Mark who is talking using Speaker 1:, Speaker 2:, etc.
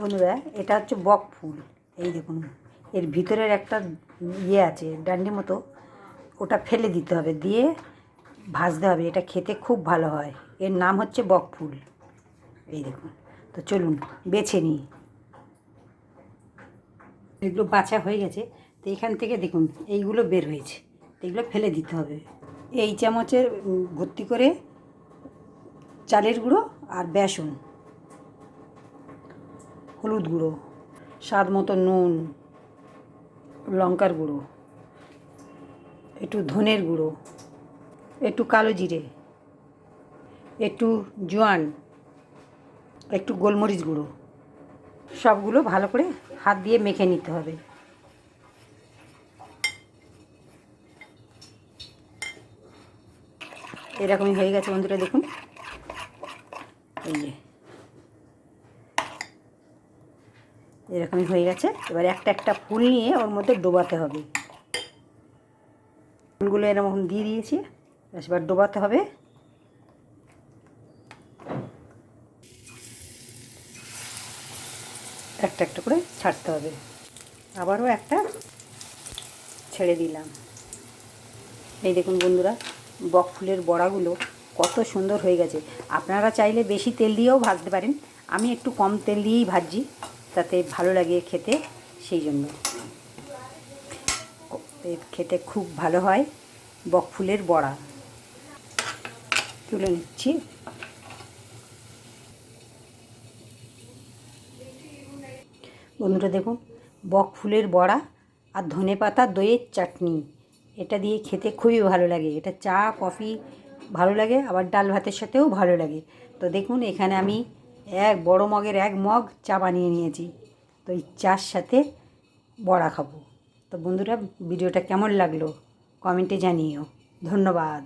Speaker 1: বন্ধুরা, এটা হচ্ছে বক ফুল। এই দেখুন, এর ভিতরের একটা ইয়ে আছে ডান্ডি মতো, ওটা ফেলে দিতে হবে, দিয়ে ভাজতে হবে। এটা খেতে খুব ভালো হয়। এর নাম হচ্ছে বক ফুল। এই দেখুন, তো চলুন বেছে নিই। এগুলো বাছা হয়ে গেছে, তো এখান থেকে দেখুন এইগুলো বের হয়েছে, এগুলো ফেলে দিতে হবে। এই চামচের ভর্তি করে চালের গুঁড়ো আর বেসন, হলুদ গুঁড়ো, স্বাদ মতো নুন, লঙ্কার গুঁড়ো, একটু ধনের গুঁড়ো, একটু কালো জিরে, একটু জোয়ান, একটু গোলমরিচ গুঁড়ো, সবগুলো ভালো করে হাত দিয়ে মেখে নিতে হবে। এরকমই হয়ে গেছে বন্ধুরা, দেখুন এই যে এরকমই হয়ে গেছে। এবার একটা একটা ফুল নিয়ে ওর মধ্যে ডোবাতে হবে। ফুলগুলো এরকম দিয়ে দিয়েছি, এবার ডোবাতে হবে। একটা একটা করে ছাড়তে হবে। আবারও একটা ছেড়ে দিলাম। এই দেখুন বন্ধুরা, বক ফুলের বড়াগুলো কত সুন্দর হয়ে গেছে। আপনারা চাইলে বেশি তেল দিয়েও ভাজতে পারেন, আমি একটু কম তেল দিয়েই ভাজি, তাতে ভালো লাগে খেতে, সেই জন্য। খেতে খুব ভালো হয় বক ফুলের বড়া। তুলে নিচ্ছি। বন্ধুরা দেখুন, বক ফুলের বড়া আর ধনেপাতা দইয়ের চাটনি, এটা দিয়ে খেতে খুবই ভালো লাগে। এটা চা কফি ভালো লাগে, আবার ডাল ভাতের সাথেও ভালো লাগে। তো দেখুন, এখানে আমি এক বড় মগের 1 মগ চা বানিয়ে নিয়েছি। তো এই চার সাথে বড়া খাবো। তো বন্ধুরা, ভিডিওটা কেমন লাগলো কমেন্টে জানিও। ধন্যবাদ।